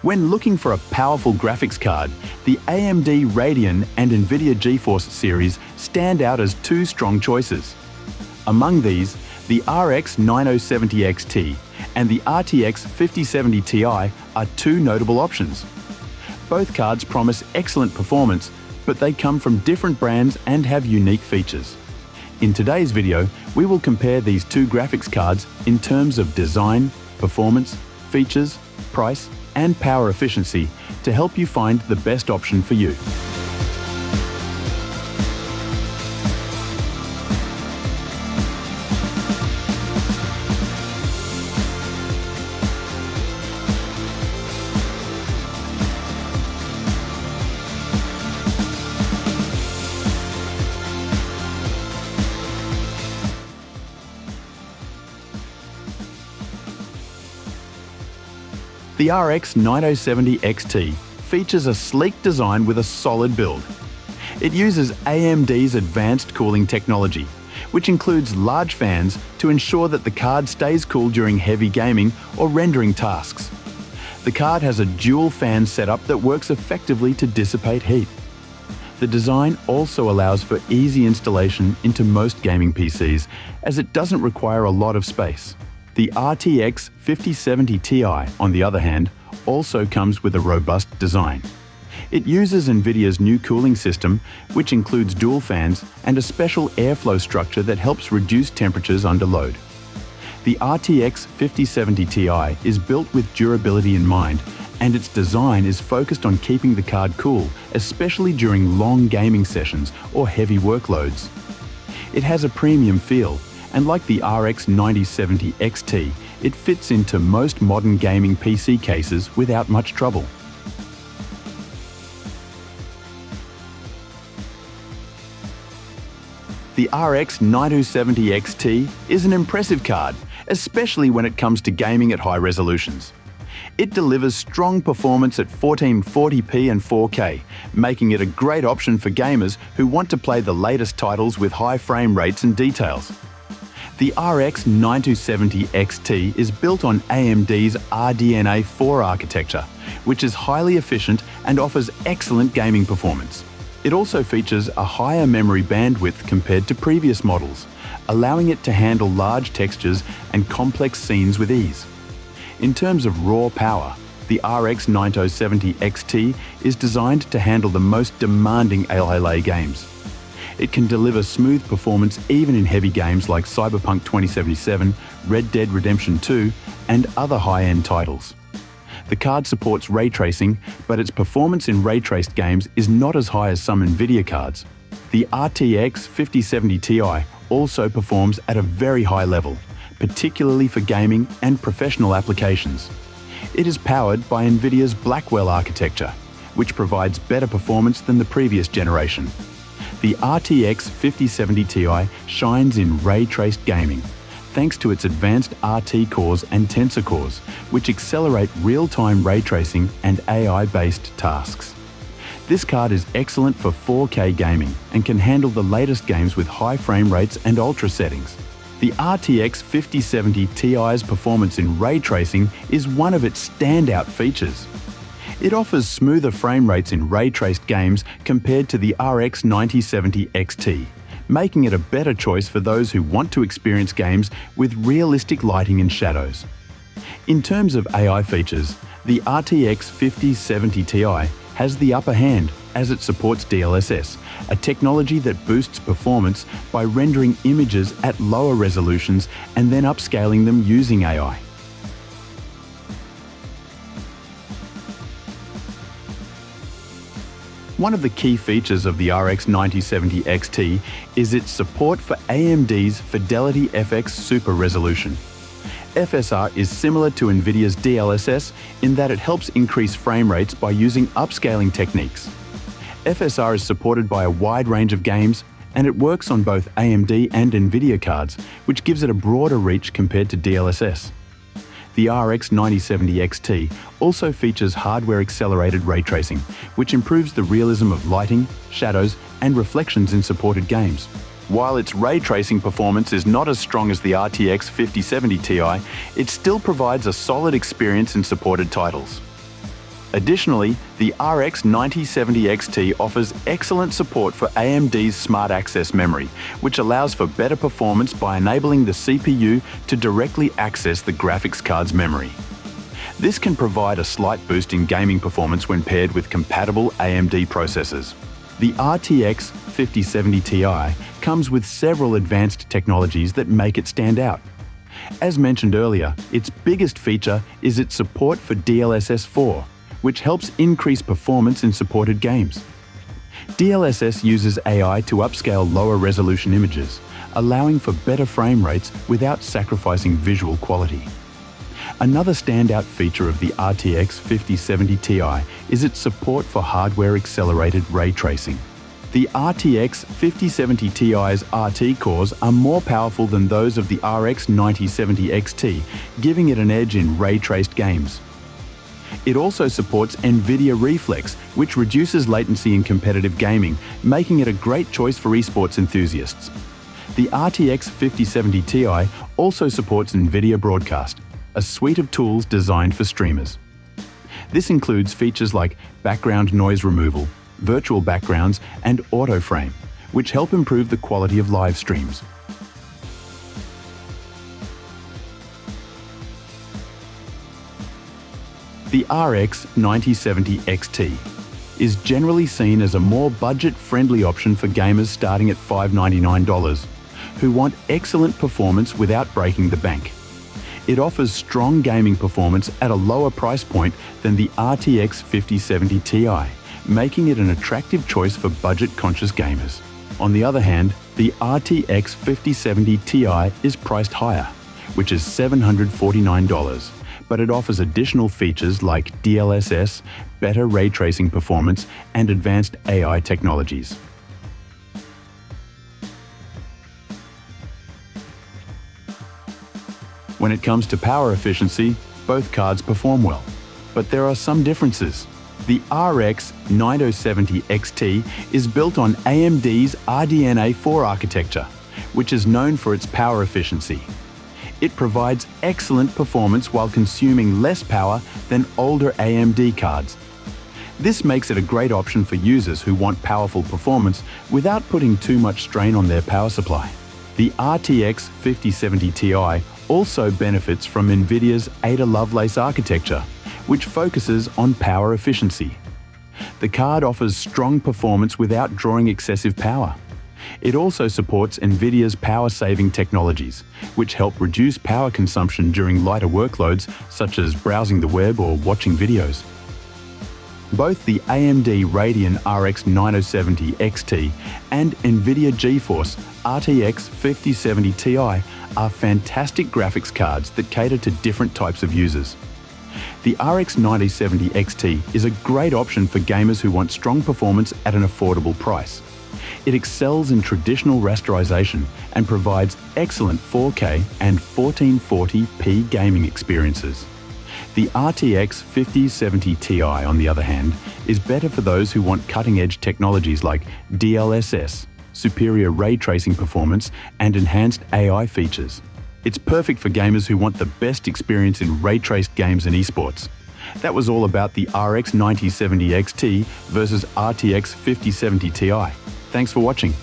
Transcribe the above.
When looking for a powerful graphics card, the AMD Radeon and Nvidia GeForce series stand out as two strong choices. Among these, the RX 9070 XT and the RTX 5070 Ti are two notable options. Both cards promise excellent performance, but they come from different brands and have unique features. In today's video, we will compare these two graphics cards in terms of design, performance, features, price, and power efficiency to help you find the best option for you. The RX 9070 XT features a sleek design with a solid build. It uses AMD's advanced cooling technology, which includes large fans to ensure that the card stays cool during heavy gaming or rendering tasks. The card has a dual fan setup that works effectively to dissipate heat. The design also allows for easy installation into most gaming PCs, as it doesn't require a lot of space. The RTX 5070 Ti, on the other hand, also comes with a robust design. It uses Nvidia's new cooling system, which includes dual fans and a special airflow structure that helps reduce temperatures under load. The RTX 5070 Ti is built with durability in mind, and its design is focused on keeping the card cool, especially during long gaming sessions or heavy workloads. It has a premium feel, and like the RX 9070 XT, it fits into most modern gaming PC cases without much trouble. The RX 9070 XT is an impressive card, especially when it comes to gaming at high resolutions. It delivers strong performance at 1440p and 4K, making it a great option for gamers who want to play the latest titles with high frame rates and details. The RX 9070 XT is built on AMD's RDNA 4 architecture, which is highly efficient and offers excellent gaming performance. It also features a higher memory bandwidth compared to previous models, allowing it to handle large textures and complex scenes with ease. In terms of raw power, the RX 9070 XT is designed to handle the most demanding AAA games. It can deliver smooth performance even in heavy games like Cyberpunk 2077, Red Dead Redemption 2, and other high-end titles. The card supports ray tracing, but its performance in ray-traced games is not as high as some Nvidia cards. The RTX 5070 Ti also performs at a very high level, particularly for gaming and professional applications. It is powered by Nvidia's Blackwell architecture, which provides better performance than the previous generation. The RTX 5070 Ti shines in ray-traced gaming, thanks to its advanced RT cores and Tensor cores, which accelerate real-time ray tracing and AI-based tasks. This card is excellent for 4K gaming and can handle the latest games with high frame rates and ultra settings. The RTX 5070 Ti's performance in ray tracing is one of its standout features. It offers smoother frame rates in ray-traced games compared to the RX 9070 XT, making it a better choice for those who want to experience games with realistic lighting and shadows. In terms of AI features, the RTX 5070 Ti has the upper hand as it supports DLSS, a technology that boosts performance by rendering images at lower resolutions and then upscaling them using AI. One of the key features of the RX 9070 XT is its support for AMD's Fidelity FX Super Resolution. FSR is similar to Nvidia's DLSS in that it helps increase frame rates by using upscaling techniques. FSR is supported by a wide range of games, and it works on both AMD and Nvidia cards, which gives it a broader reach compared to DLSS. The RX 9070 XT also features hardware-accelerated ray tracing, which improves the realism of lighting, shadows, and reflections in supported games. While its ray tracing performance is not as strong as the RTX 5070 Ti, it still provides a solid experience in supported titles. Additionally, the RX 9070 XT offers excellent support for AMD's Smart Access memory, which allows for better performance by enabling the CPU to directly access the graphics card's memory. This can provide a slight boost in gaming performance when paired with compatible AMD processors. The RTX 5070 Ti comes with several advanced technologies that make it stand out. As mentioned earlier, its biggest feature is its support for DLSS 4, which helps increase performance in supported games. DLSS uses AI to upscale lower resolution images, allowing for better frame rates without sacrificing visual quality. Another standout feature of the RTX 5070 Ti is its support for hardware-accelerated ray tracing. The RTX 5070 Ti's RT cores are more powerful than those of the RX 9070 XT, giving it an edge in ray-traced games. It also supports Nvidia Reflex, which reduces latency in competitive gaming, making it a great choice for esports enthusiasts. The RTX 5070 Ti also supports Nvidia Broadcast, a suite of tools designed for streamers. This includes features like background noise removal, virtual backgrounds, and auto frame, which help improve the quality of live streams. The RX 9070 XT is generally seen as a more budget-friendly option for gamers starting at $599 who want excellent performance without breaking the bank. It offers strong gaming performance at a lower price point than the RTX 5070 Ti, making it an attractive choice for budget-conscious gamers. On the other hand, the RTX 5070 Ti is priced higher, which is $749. But it offers additional features like DLSS, better ray tracing performance, and advanced AI technologies. When it comes to power efficiency, both cards perform well, but there are some differences. The RX 9070 XT is built on AMD's RDNA 4 architecture, which is known for its power efficiency. It provides excellent performance while consuming less power than older AMD cards. This makes it a great option for users who want powerful performance without putting too much strain on their power supply. The RTX 5070 Ti also benefits from Nvidia's Ada Lovelace architecture, which focuses on power efficiency. The card offers strong performance without drawing excessive power. It also supports Nvidia's power-saving technologies, which help reduce power consumption during lighter workloads such as browsing the web or watching videos. Both the AMD Radeon RX 9070 XT and Nvidia GeForce RTX 5070 Ti are fantastic graphics cards that cater to different types of users. The RX 9070 XT is a great option for gamers who want strong performance at an affordable price. It excels in traditional rasterization and provides excellent 4K and 1440p gaming experiences. The RTX 5070 Ti, on the other hand, is better for those who want cutting-edge technologies like DLSS, superior ray tracing performance, and enhanced AI features. It's perfect for gamers who want the best experience in ray-traced games and esports. That was all about the RX 9070 XT versus RTX 5070 Ti. Thanks for watching.